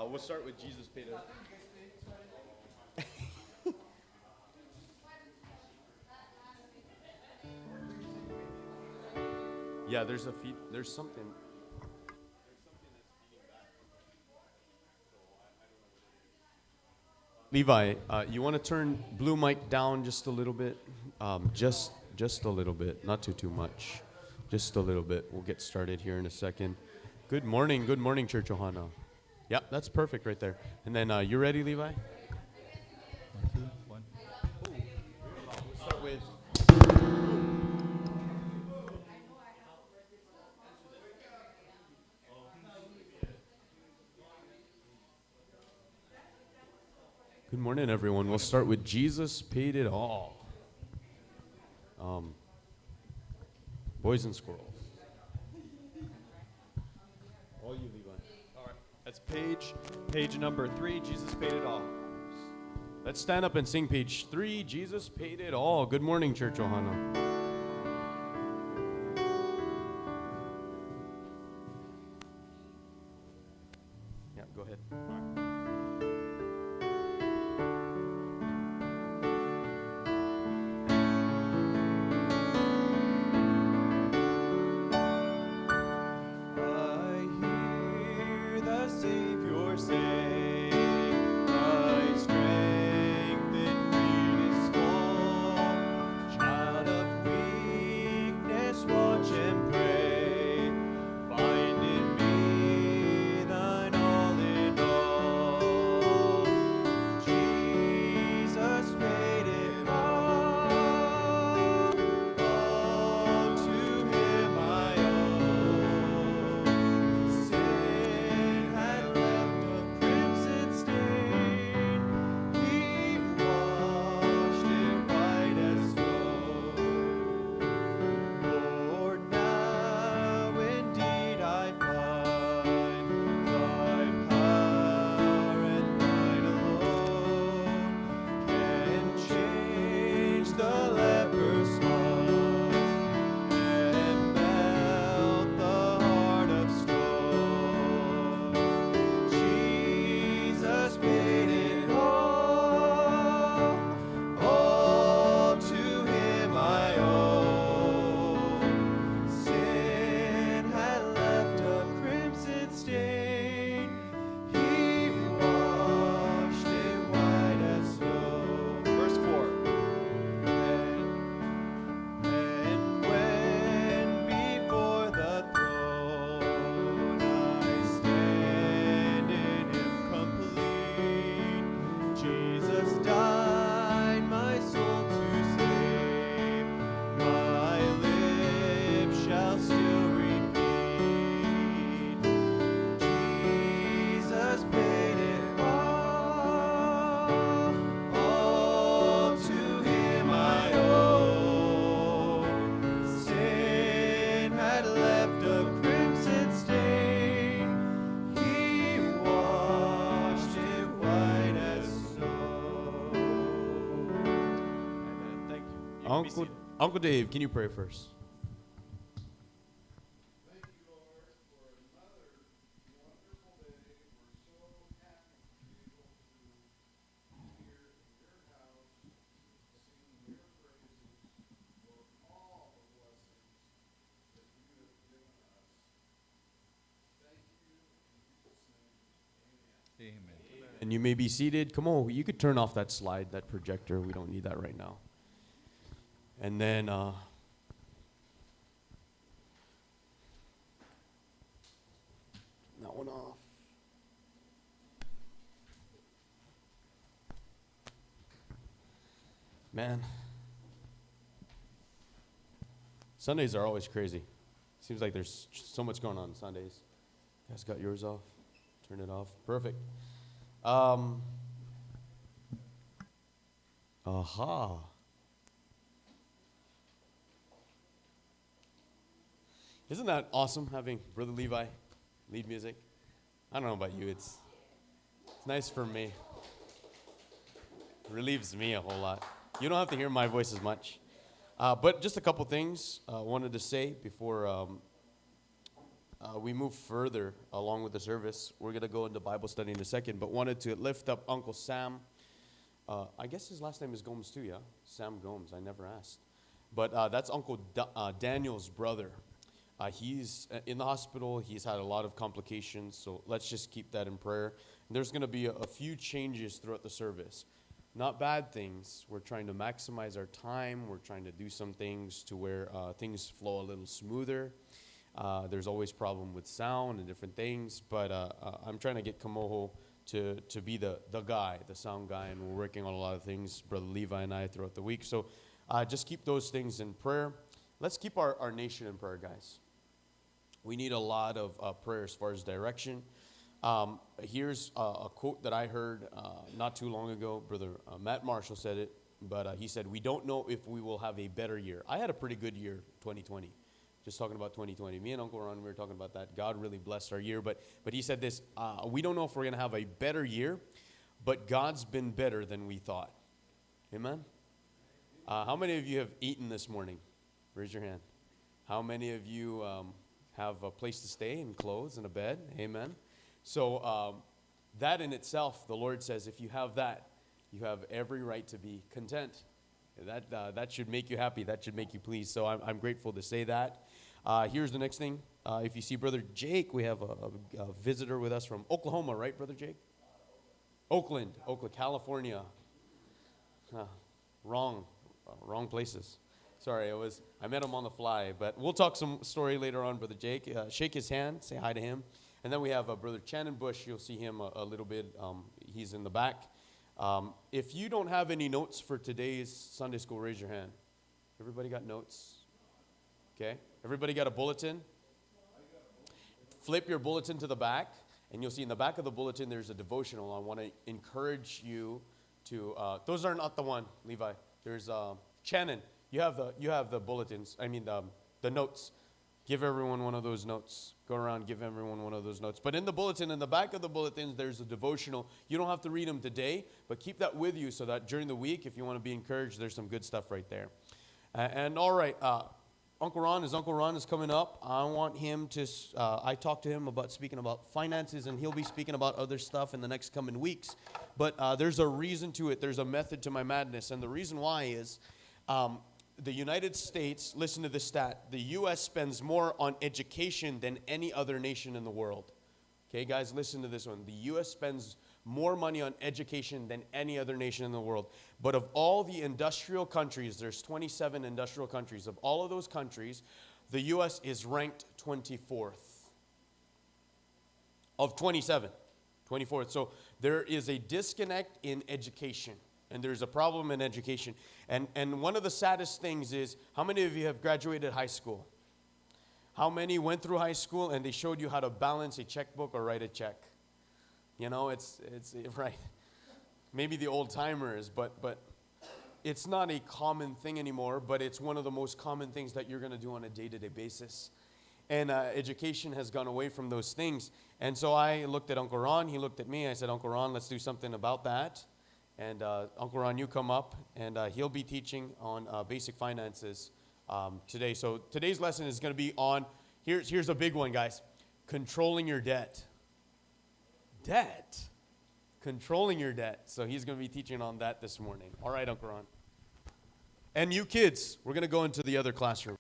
We'll start with Jesus paid it. Yeah, there's something. There's something that's feeding back. Levi, you want to turn blue mic down just a little bit? Just a little bit, not too much. Just a little bit. We'll get started here in a second. Good morning, Church Ohana. Yeah, that's perfect right there. And then you ready, Levi? 1, 2, 1. We'll start with. Good morning, everyone. We'll start with Jesus paid it all. Boys and squirrels. All you, Levi. All right. That's page number 3. Jesus paid it all. Let's stand up and sing page 3. Jesus paid it all. Good morning, Church Ohana. Yeah, go ahead. Uncle Dave, can you pray first? Thank you, Lord, for another wonderful day. We're so happy to be able to be here in your house, singing your praises for all the blessings that you have given us. Thank you in Jesus' name. Amen. And you may be seated. Come on, you could turn off that slide, that projector. We don't need that right now. And then that one off. Man, Sundays are always crazy. Seems like there's so much going on Sundays. You guys got yours off? Turn it off. Perfect. Aha. Isn't that awesome having Brother Levi lead music? I don't know about you. It's nice for me. It relieves me a whole lot. You don't have to hear my voice as much. But just a couple things I wanted to say before we move further along with the service, we're going to go into Bible study in a second, but wanted to lift up Uncle Sam. I guess his last name is Gomes too, yeah? Sam Gomes, I never asked. But that's Uncle Daniel's brother. He's in the hospital. He's had a lot of complications, so let's just keep that in prayer. And there's going to be a few changes throughout the service. Not bad things. We're trying to maximize our time. We're trying to do some things to where things flow a little smoother. There's always problem with sound and different things, but I'm trying to get Kamoho to be the guy, the sound guy, and we're working on a lot of things, Brother Levi and I, throughout the week. So just keep those things in prayer. Let's keep our nation in prayer, guys. We need a lot of prayer as far as direction. Here's a quote that I heard not too long ago. Brother Matt Marshall said it, but he said, "We don't know if we will have a better year." I had a pretty good year, 2020. Just talking about 2020. Me and Uncle Ron, we were talking about that. God really blessed our year, but he said this, we don't know if we're going to have a better year, but God's been better than we thought. Amen? How many of you have eaten this morning? Raise your hand. How many of you have a place to stay and clothes and a bed? Amen. So that in itself, the Lord says, if you have that, you have every right to be content. That should make you happy. That should make you pleased. So I'm grateful to say that. Here's the next thing. If you see Brother Jake, we have a visitor with us from Oklahoma, right, Brother Jake? Oakland, California. Wrong places. Sorry, I met him on the fly, but we'll talk some story later on, Brother Jake. Shake his hand, say hi to him. And then we have Brother Shannon Bush. You'll see him a little bit. He's in the back. If you don't have any notes for today's Sunday school, raise your hand. Everybody got notes? Okay. Everybody got a bulletin? Flip your bulletin to the back, and you'll see in the back of the bulletin there's a devotional. I want to encourage you to, those are not the one, Levi. There's Shannon. You have the bulletins. I mean the notes. Give everyone one of those notes. Go around, give everyone one of those notes. But in the bulletin, in the back of the bulletins, there's a devotional. You don't have to read them today, but keep that with you so that during the week, if you want to be encouraged, there's some good stuff right there. And all right, Uncle Ron is coming up. I want him to, I talked to him about speaking about finances, and he'll be speaking about other stuff in the next coming weeks. But there's a reason to it. There's a method to my madness. And the reason why is the United States, listen to this stat, the U.S. spends more on education than any other nation in the world. Okay, guys, listen to this one. The U.S. spends more money on education than any other nation in the world. But of all the industrial countries, there's 27 industrial countries. Of all of those countries, the U.S. is ranked 24th. Of 27, 24th. So there is a disconnect in education. And there's a problem in education. And one of the saddest things is, how many of you have graduated high school? How many went through high school and they showed you how to balance a checkbook or write a check? You know, it's right. Maybe the old timers, but it's not a common thing anymore, but it's one of the most common things that you're going to do on a day-to-day basis. And education has gone away from those things. And so I looked at Uncle Ron. He looked at me. I said, Uncle Ron, let's do something about that. And Uncle Ron, you come up, and he'll be teaching on basic finances today. So today's lesson is going to be on, here's a big one, guys, controlling your debt. Debt. Controlling your debt. So he's going to be teaching on that this morning. All right, Uncle Ron. And you kids, we're going to go into the other classroom.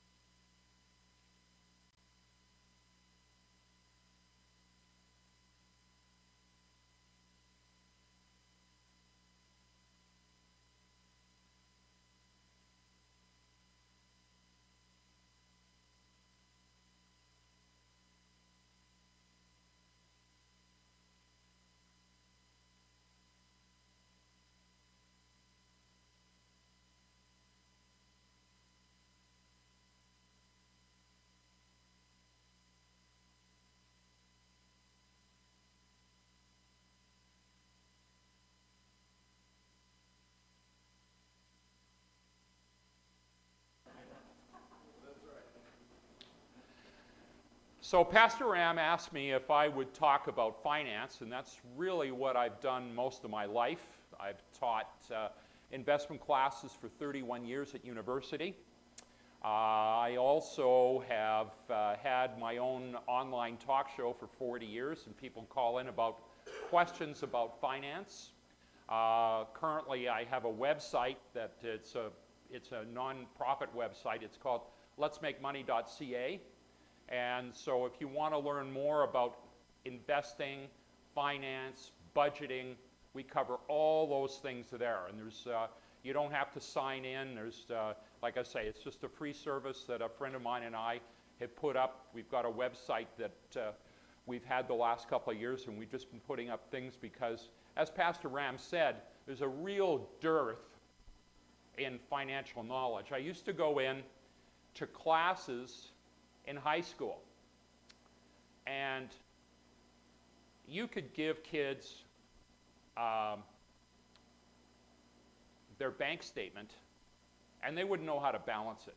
So Pastor Ram asked me if I would talk about finance, and that's really what I've done most of my life. I've taught investment classes for 31 years at university. I also have had my own online talk show for 40 years, and people call in about questions about finance. Currently, I have a website that it's a non-profit website. It's called letsmakemoney.ca. And so if you want to learn more about investing, finance, budgeting, we cover all those things there. And there's you don't have to sign in. There's like I say, it's just a free service that a friend of mine and I have put up. We've got a website that we've had the last couple of years, and we've just been putting up things because, as Pastor Ram said, there's a real dearth in financial knowledge. I used to go in to classes in high school, and you could give kids their bank statement, and they wouldn't know how to balance it.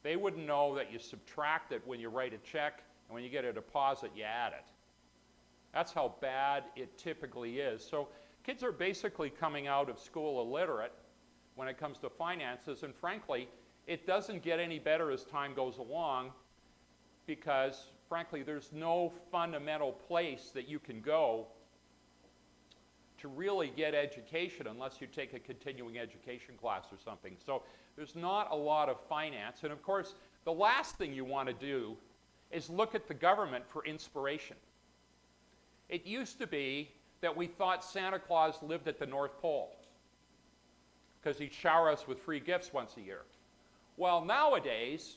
They wouldn't know that you subtract it when you write a check, and when you get a deposit, you add it. That's how bad it typically is. So kids are basically coming out of school illiterate when it comes to finances, and frankly, it doesn't get any better as time goes along because, frankly, there's no fundamental place that you can go to really get education unless you take a continuing education class or something. So there's not a lot of finance. And of course, the last thing you want to do is look at the government for inspiration. It used to be that we thought Santa Claus lived at the North Pole because he'd shower us with free gifts once a year. Well, nowadays,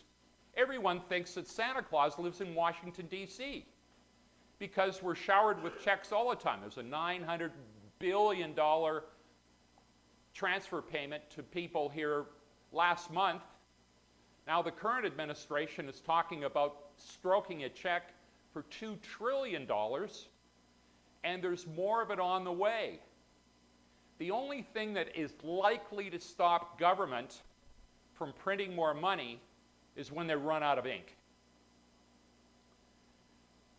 everyone thinks that Santa Claus lives in Washington, D.C. because we're showered with checks all the time. There's a $900 billion transfer payment to people here last month. Now the current administration is talking about stroking a check for $2 trillion, and there's more of it on the way. The only thing that is likely to stop government from printing more money is when they run out of ink.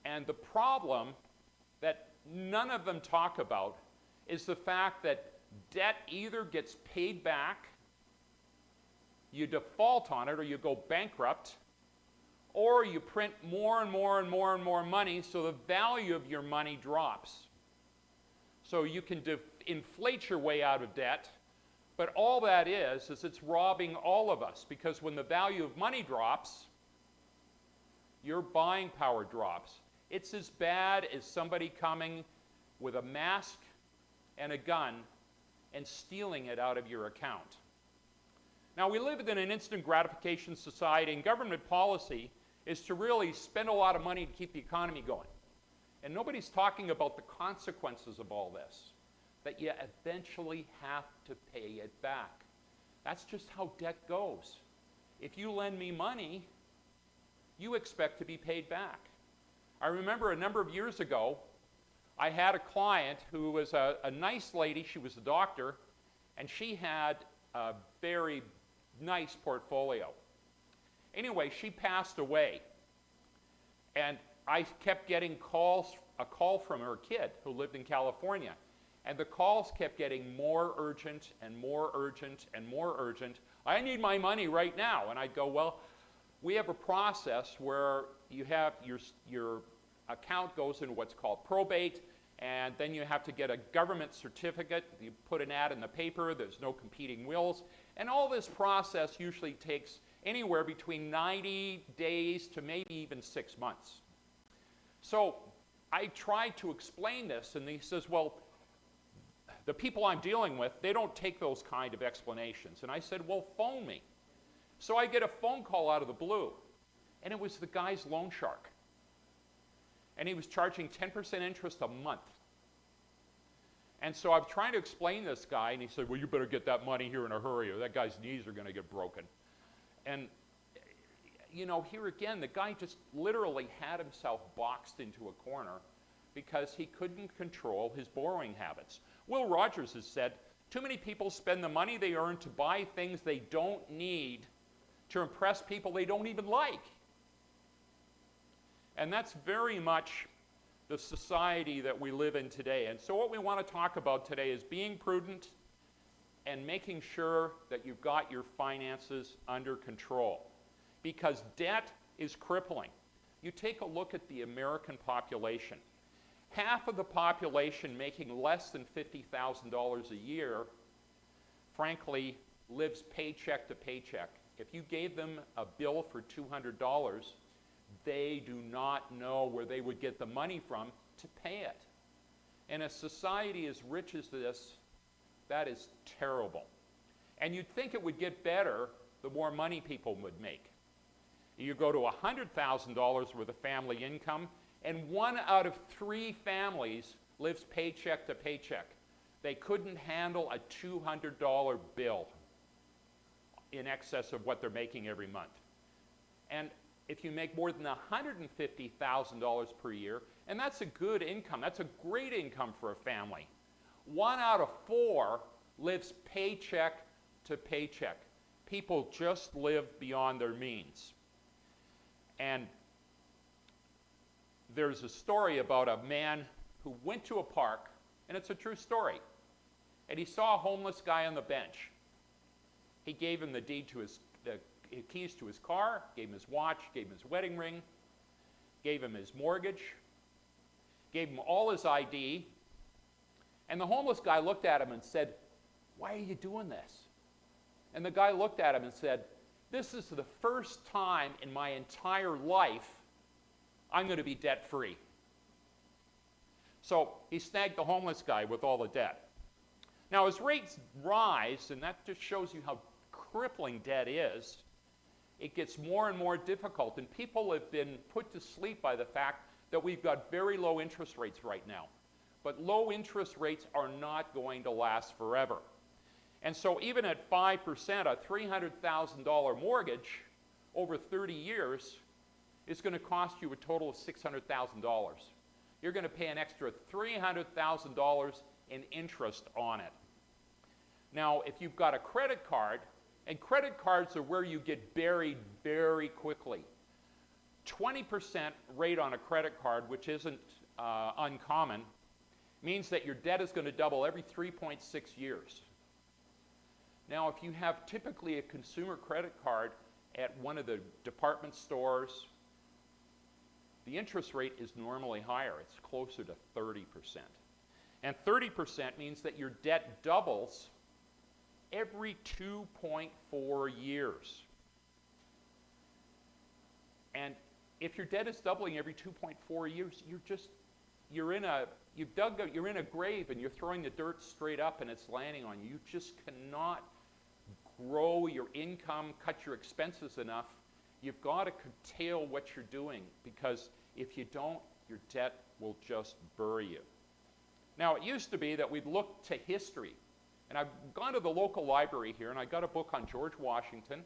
And the problem that none of them talk about is the fact that debt either gets paid back, you default on it, or you go bankrupt, or you print more and more and more and more money, so the value of your money drops. So you can inflate your way out of debt, but all that is it's robbing all of us, because when the value of money drops, your buying power drops. It's as bad as somebody coming with a mask and a gun and stealing it out of your account. Now, we live in an instant gratification society, and government policy is to really spend a lot of money to keep the economy going. And nobody's talking about the consequences of all this, that you eventually have to pay it back. That's just how debt goes. If you lend me money, you expect to be paid back. I remember a number of years ago, I had a client who was a nice lady. She was a doctor, and she had a very nice portfolio. Anyway, she passed away, and I kept getting a call from her kid who lived in California, and the calls kept getting more urgent and more urgent and more urgent. I need my money right now. And I'd go, well, we have a process where you have your account goes into what's called probate, and then you have to get a government certificate. You put an ad in the paper. There's no competing wills. And all this process usually takes anywhere between 90 days to maybe even 6 months. So I tried to explain this, and he says, well, the people I'm dealing with, they don't take those kind of explanations. And I said, well, phone me. So I get a phone call out of the blue, and it was the guy's loan shark. And he was charging 10% interest a month. And so I'm trying to explain this guy, and he said, well, you better get that money here in a hurry, or that guy's knees are going to get broken. And, you know, here again, the guy just literally had himself boxed into a corner because he couldn't control his borrowing habits. Will Rogers has said, too many people spend the money they earn to buy things they don't need to impress people they don't even like. And that's very much the society that we live in today. And so what we want to talk about today is being prudent and making sure that you've got your finances under control, because debt is crippling. You take a look at the American population. Half of the population making less than $50,000 a year, frankly, lives paycheck to paycheck. If you gave them a bill for $200, they do not know where they would get the money from to pay it. In a society as rich as this, that is terrible. And you'd think it would get better the more money people would make. You go to $100,000 worth of family income, and 1 out of 3 families lives paycheck to paycheck. They couldn't handle a $200 bill in excess of what they're making every month. And if you make more than $150,000 per year, and that's a good income, that's a great income for a family, 1 out of 4 lives paycheck to paycheck. People just live beyond their means. And there's a story about a man who went to a park, and it's a true story, and he saw a homeless guy on the bench. He gave him the keys to his car, gave him his watch, gave him his wedding ring, gave him his mortgage, gave him all his ID, and the homeless guy looked at him and said, "Why are you doing this?" And the guy looked at him and said, "This is the first time in my entire life I'm going to be debt-free." So he snagged the homeless guy with all the debt. Now, as rates rise, and that just shows you how crippling debt is, it gets more and more difficult, and people have been put to sleep by the fact that we've got very low interest rates right now. But low interest rates are not going to last forever. And so even at 5%, a $300,000 mortgage over 30 years is going to cost you a total of $600,000. You're going to pay an extra $300,000 in interest on it. Now, if you've got a credit card, and credit cards are where you get buried very quickly. 20% rate on a credit card, which isn't uncommon, means that your debt is going to double every 3.6 years. Now, if you have typically a consumer credit card at one of the department stores, the interest rate is normally higher. It's closer to 30%. And 30% means that your debt doubles every 2.4 years. And if your debt is doubling every 2.4 years, you're in a grave and you're throwing the dirt straight up and it's landing on you. You just cannot grow your income, cut your expenses enough. You've got to curtail what you're doing, because if you don't, your debt will just bury you. Now, it used to be that we'd look to history. And I've gone to the local library here, and I got a book on George Washington,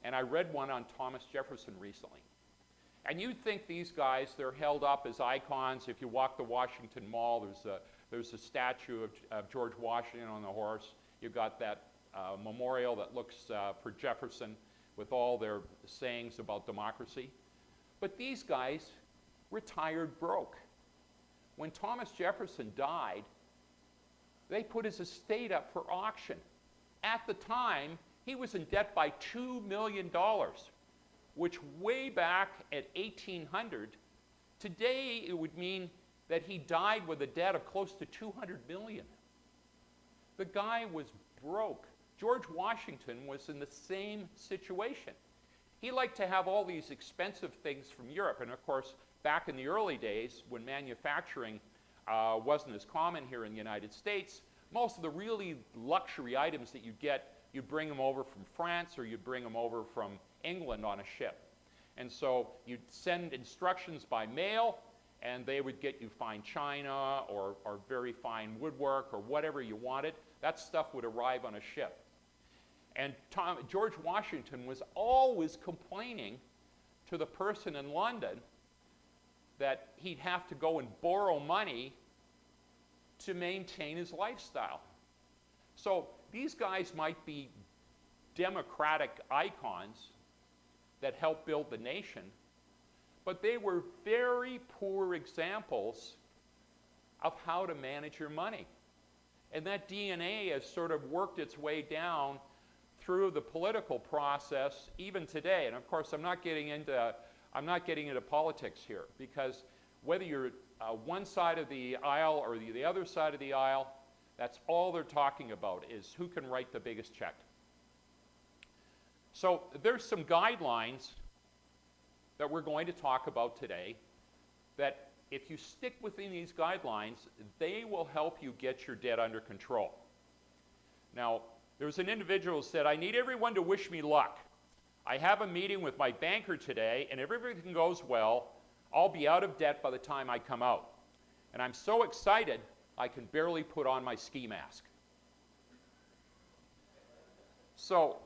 and I read one on Thomas Jefferson recently. And you'd think these guys, they're held up as icons. If you walk the Washington Mall, there's a statue of George Washington on the horse. You've got that memorial that looks for Jefferson with all their sayings about democracy. But these guys retired broke. When Thomas Jefferson died, they put his estate up for auction. At the time, he was in debt by $2 million, which way back at 1800, today it would mean that he died with a debt of close to $200 million. The guy was broke. George Washington was in the same situation. He liked to have all these expensive things from Europe, and of course, back in the early days when manufacturing wasn't as common here in the United States, most of the really luxury items that you get, you bring them over from France or you bring them over from England on a ship. And so you'd send instructions by mail, and they would get you fine china or very fine woodwork or whatever you wanted. That stuff would arrive on a ship. And George Washington was always complaining to the person in London that he'd have to go and borrow money to maintain his lifestyle. So these guys might be democratic icons that helped build the nation, but they were very poor examples of how to manage your money. And that DNA has sort of worked its way down through the political process even today. And of course, I'm not getting into politics here, because whether you're one side of the aisle or the other side of the aisle, that's all they're talking about, is who can write the biggest check. So there's some guidelines that we're going to talk about today that, if you stick within these guidelines, they will help you get your debt under control. Now, there's an individual who said, I need everyone to wish me luck. I have a meeting with my banker today, and if everything goes well, I'll be out of debt by the time I come out. And I'm so excited, I can barely put on my ski mask. So,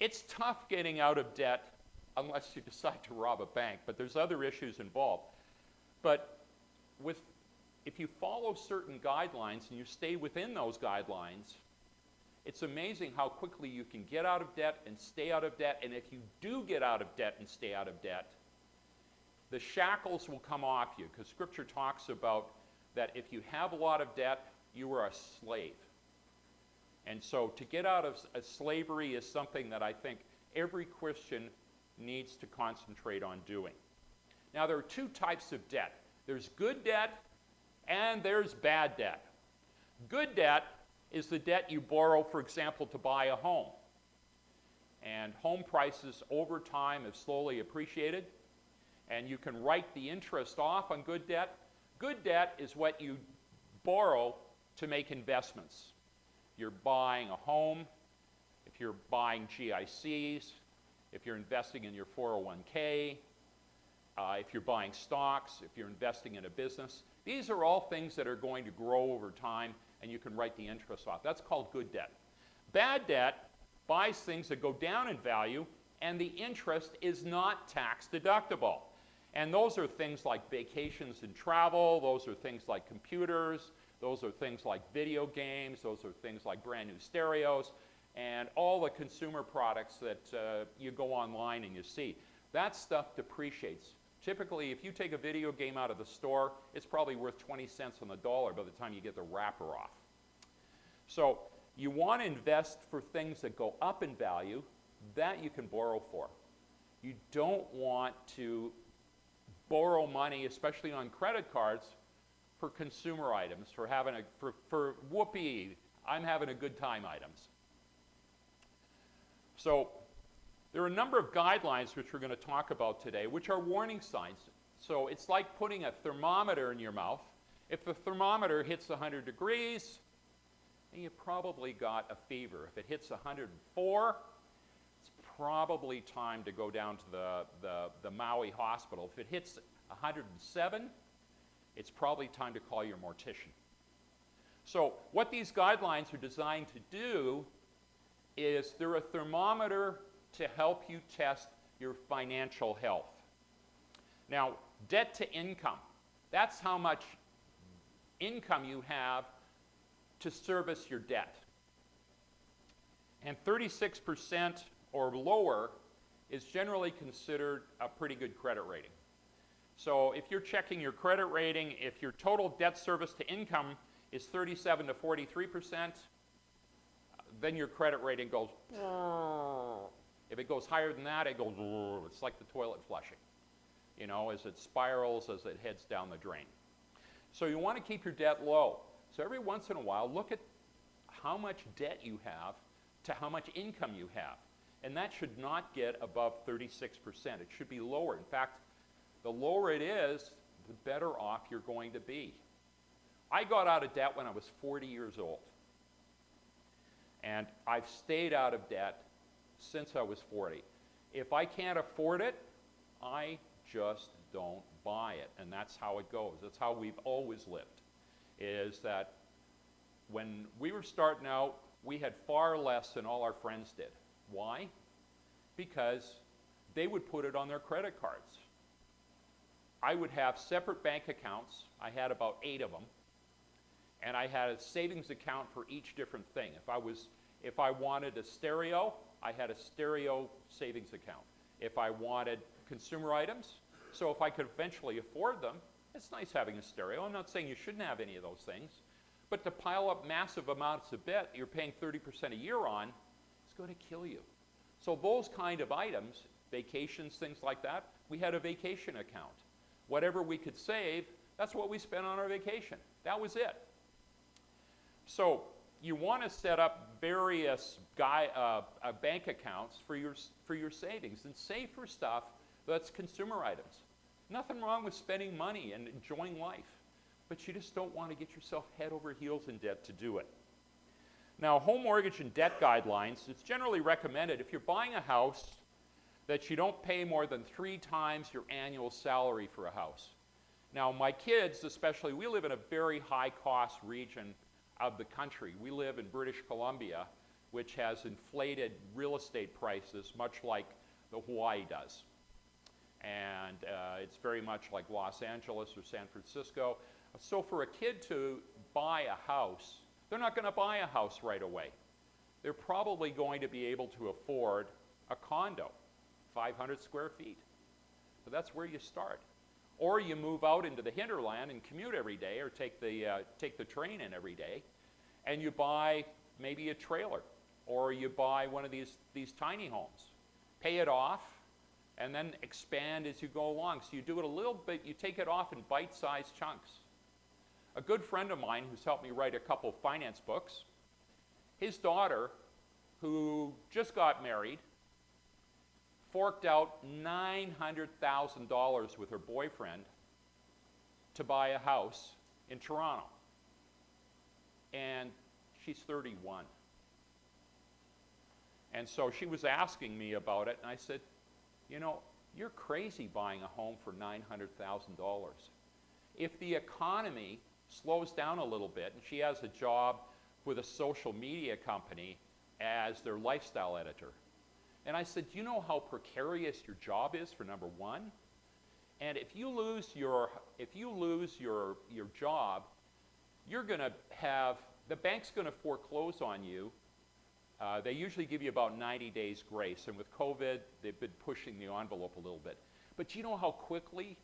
it's tough getting out of debt unless you decide to rob a bank, but there's other issues involved. But if you follow certain guidelines and you stay within those guidelines, it's amazing how quickly you can get out of debt and stay out of debt. And if you do get out of debt and stay out of debt, the shackles will come off you, because Scripture talks about that if you have a lot of debt, you are a slave. And so to get out of slavery is something that I think every Christian needs to concentrate on doing. Now, there are two types of debt. There's good debt and there's bad debt. Good debt is the debt you borrow, for example, to buy a home. And home prices over time have slowly appreciated, and you can write the interest off on good debt. Good debt is what you borrow to make investments. You're buying a home, if you're buying GICs, if you're investing in your 401k, if you're buying stocks, if you're investing in a business. These are all things that are going to grow over time, and you can write the interest off. That's called good debt. Bad debt buys things that go down in value, and the interest is not tax deductible. And those are things like vacations and travel, those are things like computers, those are things like video games, those are things like brand new stereos, and all the consumer products that you go online and you see. That stuff depreciates. Typically, if you take a video game out of the store, it's probably worth 20 cents on the dollar by the time you get the wrapper off. So you want to invest for things that go up in value that you can borrow for. You don't want to borrow money, especially on credit cards, for consumer items, for whoopee, I'm having a good time items. So there are a number of guidelines which we're going to talk about today, which are warning signs. So it's like putting a thermometer in your mouth. If the thermometer hits 100 degrees, then you probably got a fever. If it hits 104, it's probably time to go down to the Maui hospital. If it hits 107, it's probably time to call your mortician. So what these guidelines are designed to do is they're a thermometer to help you test your financial health. Now, debt to income, that's how much income you have to service your debt. And 36% or lower is generally considered a pretty good credit rating. So if you're checking your credit rating, if your total debt service to income is 37 to 43%, then your credit rating goes. If it goes higher than that, it goes. It's like the toilet flushing, you know, as it spirals, as it heads down the drain. So you want to keep your debt low. So every once in a while, look at how much debt you have to how much income you have. And that should not get above 36%. It should be lower. In fact, the lower it is, the better off you're going to be. I got out of debt when I was 40 years old. And I've stayed out of debt since I was 40. If I can't afford it, I just don't buy it. And that's how it goes. That's how we've always lived, is that when we were starting out, we had far less than all our friends did. Why? Because they would put it on their credit cards. I would have separate bank accounts. I had about 8 of them. And I had a savings account for each different thing. If I wanted a stereo, I had a stereo savings account. If I wanted consumer items, so if I could eventually afford them, it's nice having a stereo. I'm not saying you shouldn't have any of those things. But to pile up massive amounts of debt you're paying 30% a year on is going to kill you. So those kind of items, vacations, things like that, we had a vacation account. Whatever we could save, that's what we spent on our vacation. That was it. So you want to set up various bank accounts for your savings and save for stuff that's consumer items. Nothing wrong with spending money and enjoying life, but you just don't want to get yourself head over heels in debt to do it. Now, home mortgage and debt guidelines, it's generally recommended if you're buying a house that you don't pay more than 3 times your annual salary for a house. Now, my kids, especially, we live in a very high-cost region of the country. We live in British Columbia, which has inflated real estate prices much like the Hawaii does. And it's very much like Los Angeles or San Francisco. So for a kid to buy a house, they're not going to buy a house right away. They're probably going to be able to afford a condo, 500 square feet. So that's where you start. Or you move out into the hinterland and commute every day, or take the train in every day, and you buy maybe a trailer, or you buy one of these tiny homes. Pay it off, and then expand as you go along. So you do it a little bit, you take it off in bite-sized chunks. A good friend of mine who's helped me write a couple of finance books, his daughter, who just got married, forked out $900,000 with her boyfriend to buy a house in Toronto. And she's 31. And so she was asking me about it, and I said, you know, you're crazy buying a home for $900,000. If the economy slows down a little bit, and she has a job with a social media company as their lifestyle editor. And I said, do you know how precarious your job is, for number one? And if you lose your job, you're going to have, the bank's going to foreclose on you. They usually give you about 90 days grace, and with COVID, they've been pushing the envelope a little bit. But do you know how quickly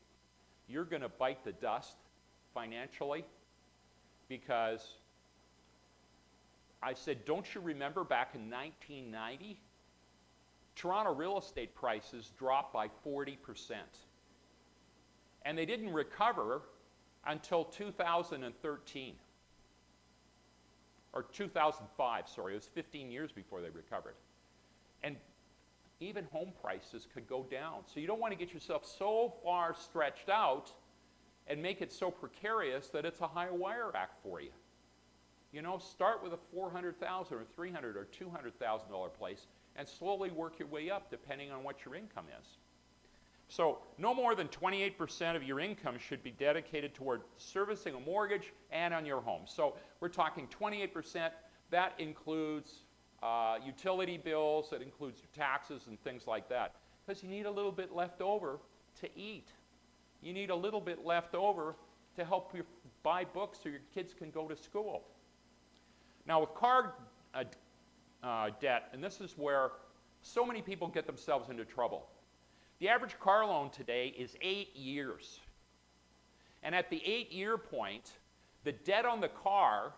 you're going to bite the dust financially? Because I said, don't you remember back in 1990? Toronto real estate prices dropped by 40%. And they didn't recover until 2013. Or 2005, sorry. It was 15 years before they recovered. And even home prices could go down. So you don't want to get yourself so far stretched out and make it so precarious that it's a high wire act for you. You know, start with a $400,000 or $300,000 or $200,000 place and slowly work your way up depending on what your income is. So no more than 28% of your income should be dedicated toward servicing a mortgage and on your home. So we're talking 28%. That includes utility bills, that includes your taxes and things like that. Because you need a little bit left over to eat. You need a little bit left over to help you buy books so your kids can go to school. Now with car debt, and this is where so many people get themselves into trouble. The average car loan today is 8 years. And at the 8-year point, the debt on the car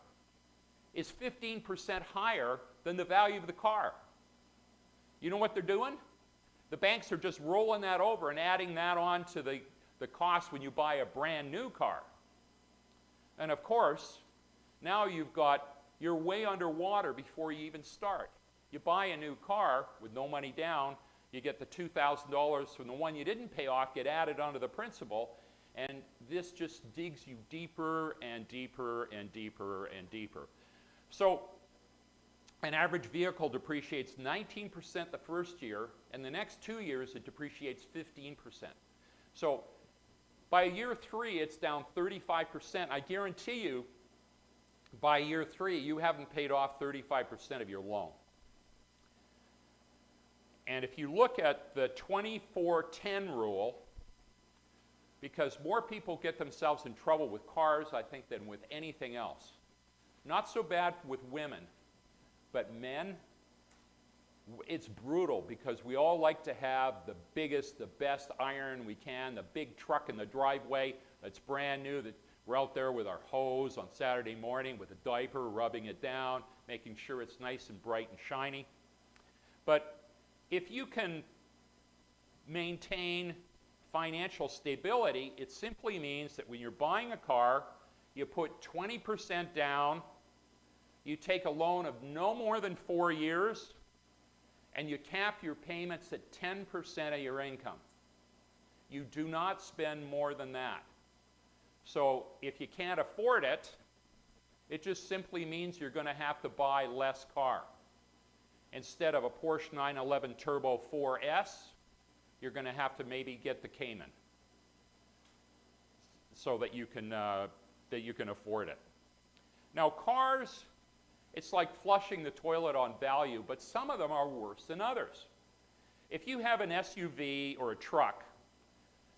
is 15% higher than the value of the car. You know what they're doing? The banks are just rolling that over and adding that on to the cost when you buy a brand new car. And of course, now you're way underwater before you even start. You buy a new car with no money down, you get the $2,000 from the one you didn't pay off, get added onto the principal, and this just digs you deeper and deeper and deeper and deeper. So an average vehicle depreciates 19% the first year, and the next 2 years it depreciates 15%. So by year 3, it's down 35%. I guarantee you, by year 3, you haven't paid off 35% of your loan. And if you look at the 24-10 rule, because more people get themselves in trouble with cars, I think, than with anything else. Not so bad with women, but men, it's brutal because we all like to have the biggest, the best iron we can, the big truck in the driveway that's brand new, that We're out there with our hose on Saturday morning with a diaper, rubbing it down, making sure it's nice and bright and shiny. But if you can maintain financial stability, it simply means that when you're buying a car, you put 20% down, you take a loan of no more than 4 years, and you cap your payments at 10% of your income. You do not spend more than that. So if you can't afford it, it just simply means you're going to have to buy less car. Instead of a Porsche 911 Turbo 4S, you're going to have to maybe get the Cayman so that you can afford it. Now cars, it's like flushing the toilet on value, but some of them are worse than others. If you have an SUV or a truck,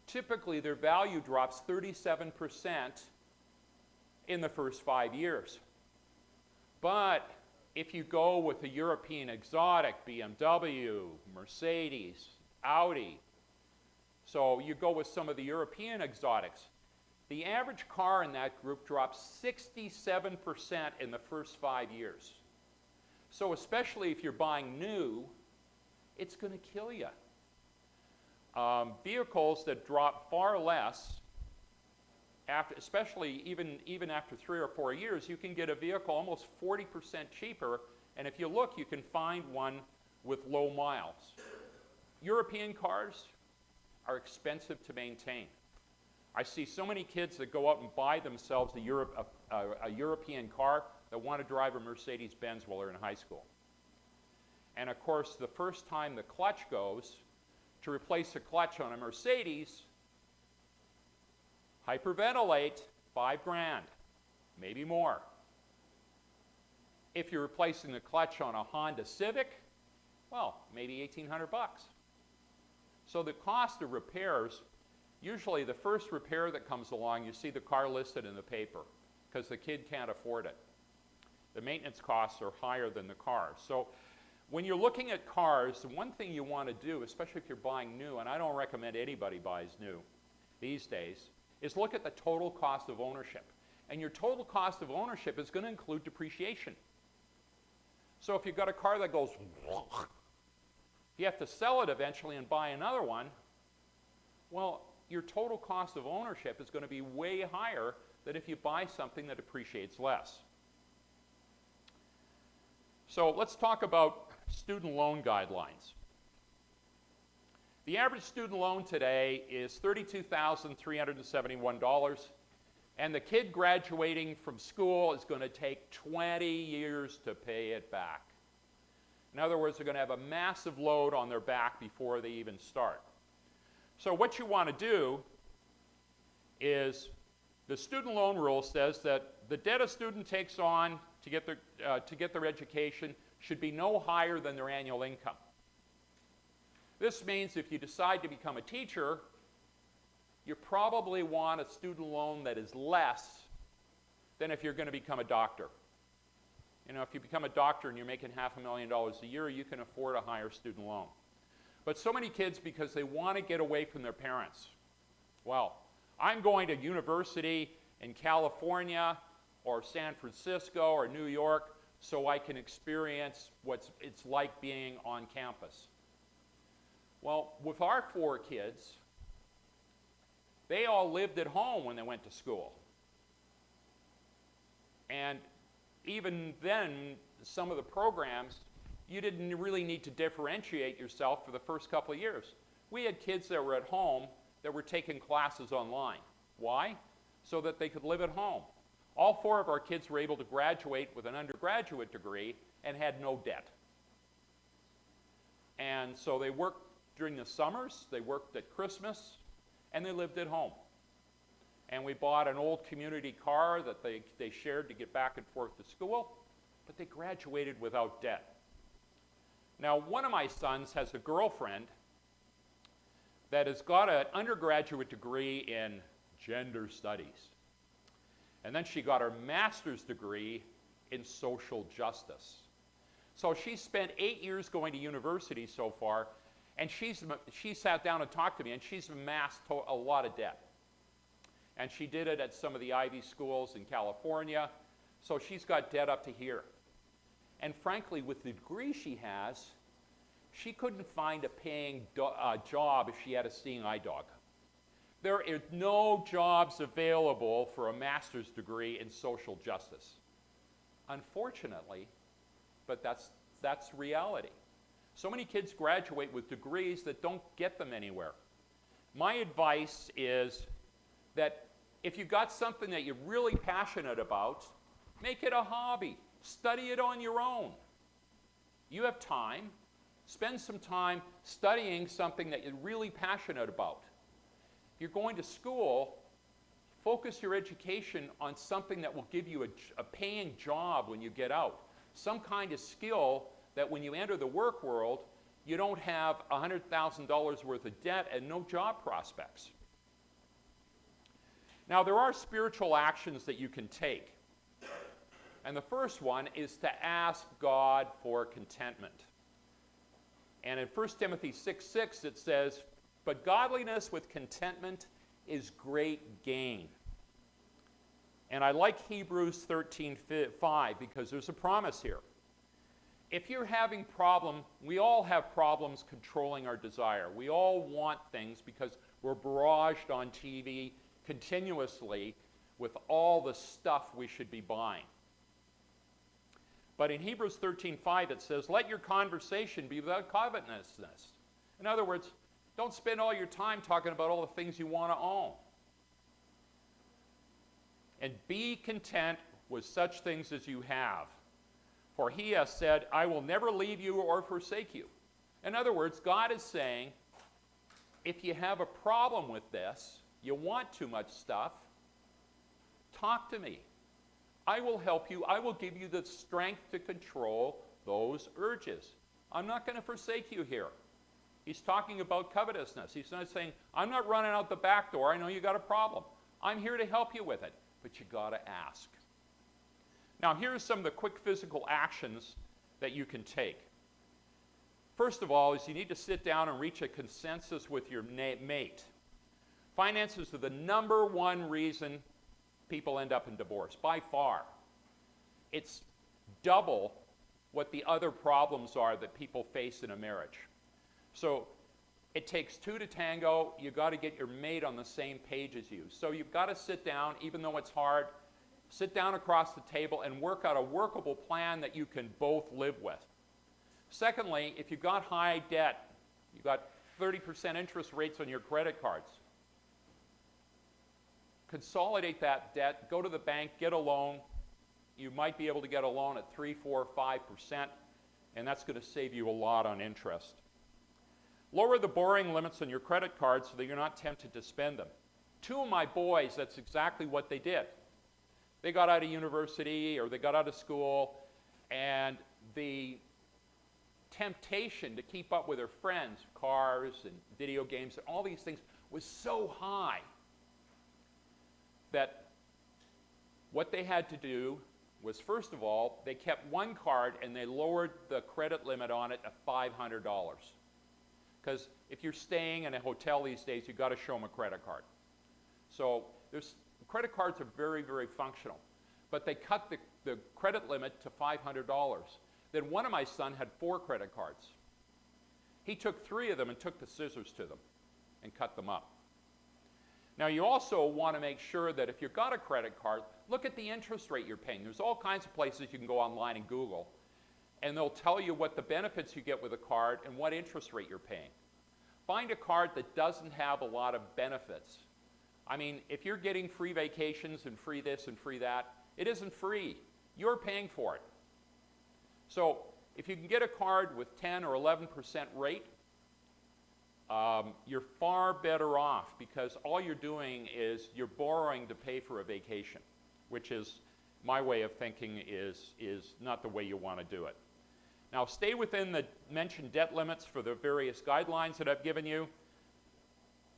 typically their value drops 37% in the first 5 years. But if you go with a European exotic, BMW, Mercedes, Audi, so you go with some of the European exotics, the average car in that group drops 67% in the first 5 years. So especially if you're buying new, it's going to kill you. Vehicles that drop far less, especially even after 3 or 4 years, you can get a vehicle almost 40% cheaper, and if you look, you can find one with low miles. European cars are expensive to maintain. I see so many kids that go out and buy themselves a European car that want to drive a Mercedes-Benz while they're in high school. And of course, the first time the clutch goes, to replace a clutch on a Mercedes, hyperventilate, $5,000, maybe more. If you're replacing the clutch on a Honda Civic, well, maybe $1,800. So the cost of repairs, usually the first repair that comes along, you see the car listed in the paper because the kid can't afford it. The maintenance costs are higher than the car. So when you're looking at cars, the one thing you want to do, especially if you're buying new, and I don't recommend anybody buys new these days, is look at the total cost of ownership. And your total cost of ownership is going to include depreciation. So if you've got a car that goes, you have to sell it eventually and buy another one, well, your total cost of ownership is going to be way higher than if you buy something that appreciates less. So let's talk about student loan guidelines. The average student loan today is $32,371, and the kid graduating from school is going to take 20 years to pay it back. In other words, they're going to have a massive load on their back before they even start. So what you want to do is, the student loan rule says that the debt a student takes on to get their education should be no higher than their annual income. This means if you decide to become a teacher, you probably want a student loan that is less than if you're going to become a doctor. You know, if you become a doctor and you're making $500,000 a year, you can afford a higher student loan. But so many kids, because they want to get away from their parents, well, I'm going to university in California or San Francisco or New York so I can experience what it's like being on campus. Well, with our 4 kids, they all lived at home when they went to school. And even then, some of the programs, you didn't really need to differentiate yourself for the first couple of years. We had kids that were at home that were taking classes online. Why? So that they could live at home. All 4 of our kids were able to graduate with an undergraduate degree and had no debt. And so they worked during the summers, they worked at Christmas, and they lived at home. And we bought an old community car that they shared to get back and forth to school, but they graduated without debt. Now, one of my sons has a girlfriend that has got an undergraduate degree in gender studies. And then she got her master's degree in social justice. So she spent 8 years going to university so far, and she sat down and talked to me, and she's amassed a lot of debt. And she did it at some of the Ivy schools in California. So she's got debt up to here. And frankly, with the degree she has, she couldn't find a paying job if she had a seeing eye dog. There are no jobs available for a master's degree in social justice. Unfortunately, but that's reality. So many kids graduate with degrees that don't get them anywhere. My advice is that if you've got something that you're really passionate about, make it a hobby. Study it on your own. You have time. Spend some time studying something that you're really passionate about. If you're going to school, focus your education on something that will give you a paying job when you get out. Some kind of skill that when you enter the work world, you don't have $100,000 worth of debt and no job prospects. Now, there are spiritual actions that you can take. And the first one is to ask God for contentment. And in 1 Timothy 6:6 it says, "But godliness with contentment is great gain." And I like Hebrews 13:5 because there's a promise here. If you're having we all have problems controlling our desire. We all want things because we're barraged on TV continuously with all the stuff we should be buying. But in Hebrews 13:5 it says, "Let your conversation be without covetousness." In other words, don't spend all your time talking about all the things you want to own. And be content with such things as you have. For he has said, "I will never leave you or forsake you." In other words, God is saying, if you have a problem with this, you want too much stuff, talk to me. I will help you. I will give you the strength to control those urges. I'm not going to forsake you here. He's talking about covetousness. He's not saying, I'm not running out the back door. I know you got a problem. I'm here to help you with it. But you got to ask. Now, here's some of the quick physical actions that you can take. First of all is you need to sit down and reach a consensus with your mate. Finances are the number one reason people end up in divorce, by far. It's double what the other problems are that people face in a marriage. So it takes two to tango. You've got to get your mate on the same page as you. So you've got to sit down, even though it's hard, sit down across the table and work out a workable plan that you can both live with. Secondly, if you've got high debt, you've got 30% interest rates on your credit cards, consolidate that debt, go to the bank, get a loan. You might be able to get a loan at 3, 4, 5%, and that's going to save you a lot on interest. Lower the borrowing limits on your credit cards so that you're not tempted to spend them. Two of my boys, that's exactly what they did. They got out of university or they got out of school, and the temptation to keep up with their friends, cars and video games and all these things, was so high that what they had to do was, first of all, they kept one card and they lowered the credit limit on it to $500. Because if you're staying in a hotel these days, you've got to show them a credit card. So credit cards are very, very functional. But they cut the credit limit to $500. Then one of my sons had 4 credit cards. He took 3 of them and took the scissors to them and cut them up. Now, you also want to make sure that if you've got a credit card, look at the interest rate you're paying. There's all kinds of places you can go online and Google, and they'll tell you what the benefits you get with a card and what interest rate you're paying. Find a card that doesn't have a lot of benefits. I mean, if you're getting free vacations and free this and free that, it isn't free. You're paying for it. So if you can get a card with 10 or 11% rate, you're far better off, because all you're doing is you're borrowing to pay for a vacation, which is, my way of thinking, is not the way you want to do it. Now, stay within the mentioned debt limits for the various guidelines that I've given you.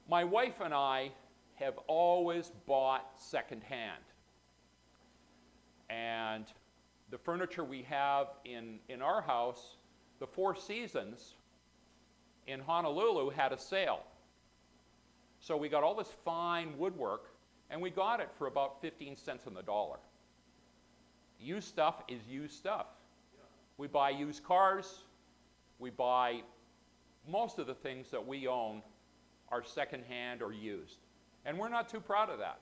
My wife and I have always bought secondhand. And the furniture we have in our house, the Four Seasons in Honolulu had a sale. So we got all this fine woodwork, And we got it for about 15 cents on the dollar. Used stuff is used stuff. We buy used cars. We buy most of the things that we own are secondhand or used. And we're not too proud of that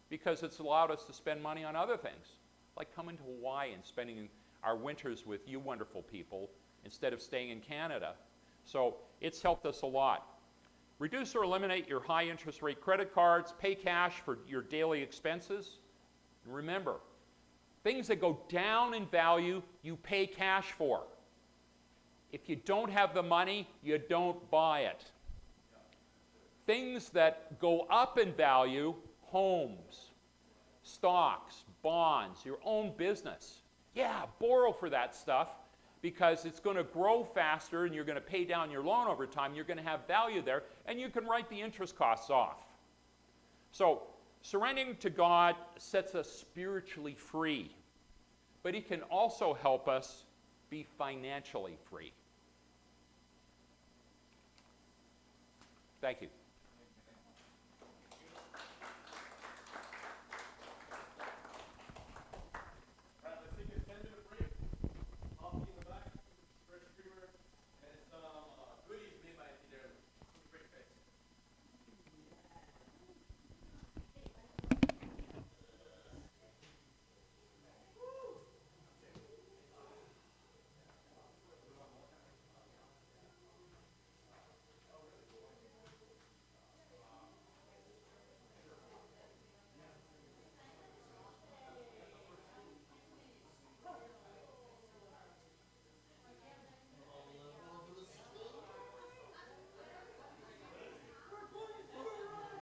because it's allowed us to spend money on other things, like coming to Hawaii and spending our winters with you wonderful people instead of staying in Canada. So it's helped us a lot. Reduce or eliminate your high interest rate credit cards. Pay cash for your daily expenses. And remember, things that go down in value, you pay cash for. If you don't have the money, you don't buy it. Things that go up in value, homes, stocks, bonds, your own business. Yeah, borrow for that stuff because it's going to grow faster and you're going to pay down your loan over time. You're going to have value there and you can write the interest costs off. So surrendering to God sets us spiritually free, but He can also help us be financially free. Thank you.